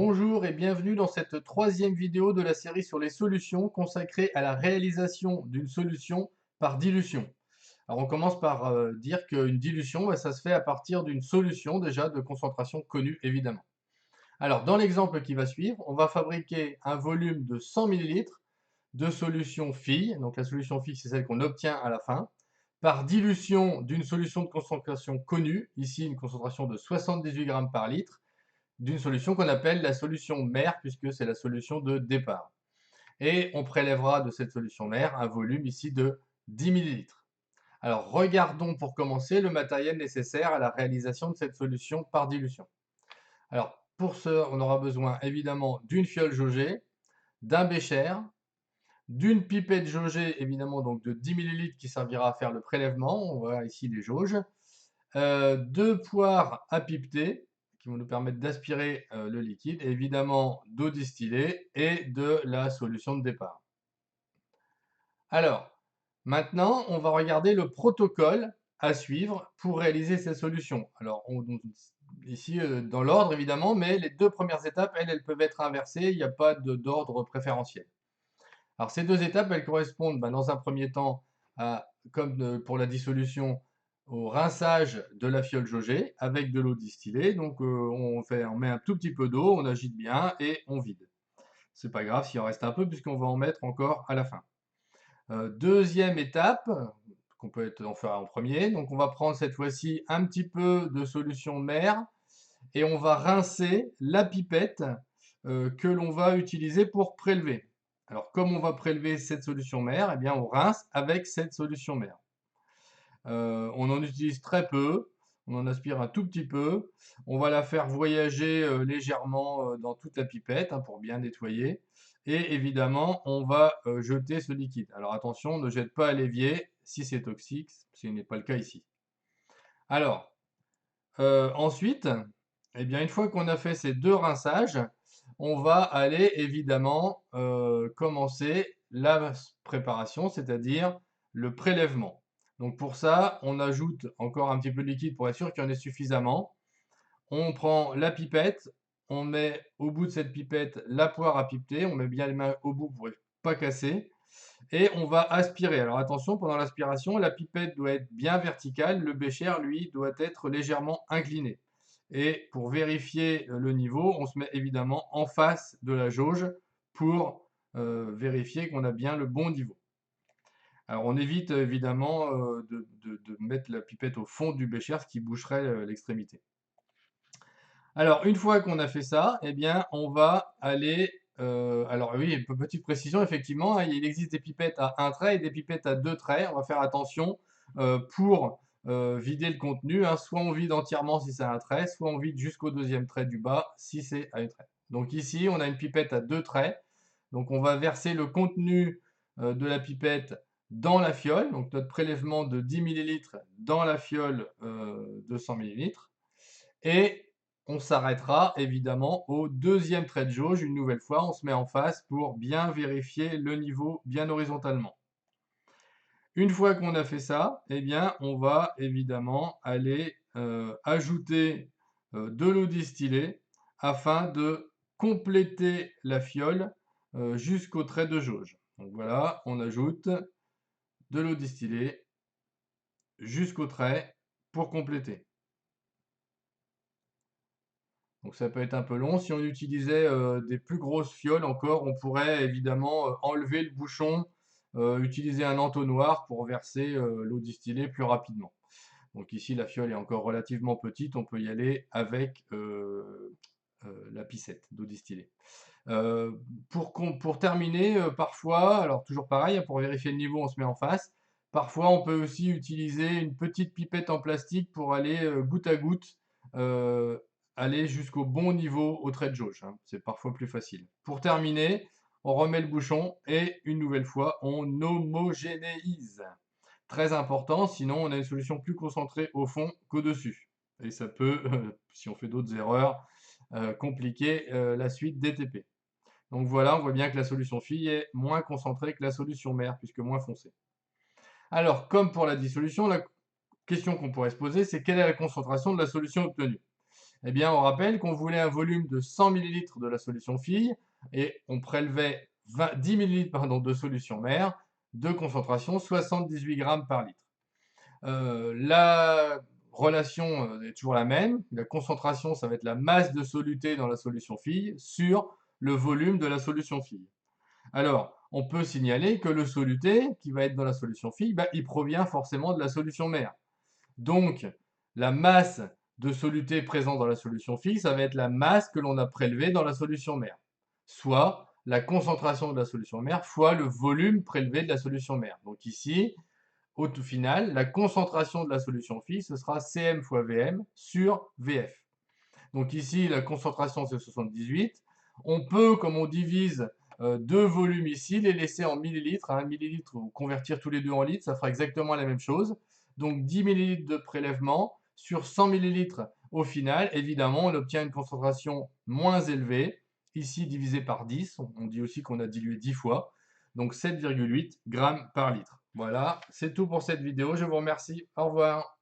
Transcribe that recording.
Bonjour et bienvenue dans cette troisième vidéo de la série sur les solutions consacrée à la réalisation d'une solution par dilution. Alors on commence par dire qu'une dilution, ça se fait à partir d'une solution déjà de concentration connue évidemment. Alors dans l'exemple qui va suivre, on va fabriquer un volume de 100 millilitres de solution phi, donc la solution phi c'est celle qu'on obtient à la fin, par dilution d'une solution de concentration connue, ici une concentration de 78 grammes par litre, d'une solution qu'on appelle la solution mère, puisque c'est la solution de départ. Et on prélèvera de cette solution mère un volume ici de 10 millilitres. Alors regardons pour commencer le matériel nécessaire à la réalisation de cette solution par dilution. Alors pour ce, on aura besoin évidemment d'une fiole jaugée, d'un bécher, d'une pipette jaugée évidemment donc de 10 millilitres qui servira à faire le prélèvement, on voit ici les jauges, deux poires à pipeter qui vont nous permettre d'aspirer le liquide, et évidemment d'eau distillée et de la solution de départ. Alors, maintenant, on va regarder le protocole à suivre pour réaliser ces solutions. Alors, ici, dans l'ordre évidemment, mais les deux premières étapes, elles peuvent être inversées, il n'y a pas d'ordre préférentiel. Alors, ces deux étapes, elles correspondent dans un premier temps, comme pour la dissolution, au rinçage de la fiole jaugée avec de l'eau distillée. Donc, on met un tout petit peu d'eau, on agite bien et on vide. C'est pas grave s'il en reste un peu puisqu'on va en mettre encore à la fin. Deuxième étape, qu'on peut en faire en premier. Donc, on va prendre cette fois-ci un petit peu de solution mère et on va rincer la pipette que l'on va utiliser pour prélever. Alors, comme on va prélever cette solution mère, eh bien, on rince avec cette solution mère. On en utilise très peu, on en aspire un tout petit peu. On va la faire voyager légèrement dans toute la pipette pour bien nettoyer. Et évidemment, on va jeter ce liquide. Alors attention, ne jette pas à l'évier si c'est toxique, ce n'est pas le cas ici. Alors, ensuite, eh bien, une fois qu'on a fait ces deux rinçages, on va aller évidemment commencer la préparation, c'est-à-dire le prélèvement. Donc pour ça, on ajoute encore un petit peu de liquide pour être sûr qu'il y en ait suffisamment. On prend la pipette, on met au bout de cette pipette la poire à pipeter, on met bien les mains au bout pour ne pas casser, et on va aspirer. Alors attention, pendant l'aspiration, la pipette doit être bien verticale, le bécher, lui, doit être légèrement incliné. Et pour vérifier le niveau, on se met évidemment en face de la jauge pour vérifier qu'on a bien le bon niveau. Alors on évite évidemment de mettre la pipette au fond du bécher, ce qui boucherait l'extrémité. Alors une fois qu'on a fait ça, eh bien on va aller... alors oui, petite précision, effectivement, il existe des pipettes à un trait et des pipettes à deux traits. On va faire attention pour vider le contenu. Soit on vide entièrement si c'est un trait, soit on vide jusqu'au deuxième trait du bas si c'est à un trait. Donc ici, on a une pipette à deux traits. Donc on va verser le contenu de la pipette dans la fiole, donc notre prélèvement de 10 millilitres dans la fiole de 100 millilitres. Et on s'arrêtera évidemment au deuxième trait de jauge. Une nouvelle fois, on se met en face pour bien vérifier le niveau bien horizontalement. Une fois qu'on a fait ça, eh bien, on va évidemment aller ajouter de l'eau distillée afin de compléter la fiole jusqu'au trait de jauge. Donc voilà, on ajoute de l'eau distillée jusqu'au trait pour compléter. Donc ça peut être un peu long. Si on utilisait des plus grosses fioles encore, on pourrait évidemment enlever le bouchon, utiliser un entonnoir pour verser l'eau distillée plus rapidement. Donc ici, la fiole est encore relativement petite, on peut y aller avec la piscette d'eau distillée. Pour terminer, parfois, alors toujours pareil, pour vérifier le niveau, on se met en face. Parfois, on peut aussi utiliser une petite pipette en plastique pour aller goutte à goutte, euh, aller jusqu'au bon niveau au trait de jauge. C'est parfois plus facile. Pour terminer, on remet le bouchon et une nouvelle fois, on homogénéise. Très important, sinon on a une solution plus concentrée au fond qu'au-dessus. Et ça peut, si on fait d'autres erreurs, compliquer la suite des TP. Donc voilà, on voit bien que la solution phi est moins concentrée que la solution mère, puisque moins foncée. Alors, comme pour la dissolution, la question qu'on pourrait se poser, c'est quelle est la concentration de la solution obtenue? Eh bien, on rappelle qu'on voulait un volume de 100 millilitres de la solution fille et on prélevait 10 millilitres pardon, de solution mère de concentration 78 grammes par litre. La relation est toujours la même. La concentration, ça va être la masse de soluté dans la solution fille sur le volume de la solution fille. Alors, on peut signaler que le soluté qui va être dans la solution fille, bah, il provient forcément de la solution mère. Donc, la masse de soluté présente dans la solution fille, ça va être la masse que l'on a prélevée dans la solution mère, soit la concentration de la solution mère fois le volume prélevé de la solution mère. Donc ici, au tout final, la concentration de la solution fille, ce sera Cm fois Vm sur Vf. Donc ici, la concentration, c'est 78. On peut, comme on divise deux volumes ici, les laisser en millilitres. 1 millilitre, ou convertir tous les deux en litres, ça fera exactement la même chose. Donc 10 millilitres de prélèvement sur 100 millilitres au final. Évidemment, on obtient une concentration moins élevée. Ici, divisé par 10. On dit aussi qu'on a dilué 10 fois. Donc 7,8 grammes par litre. Voilà, c'est tout pour cette vidéo. Je vous remercie. Au revoir.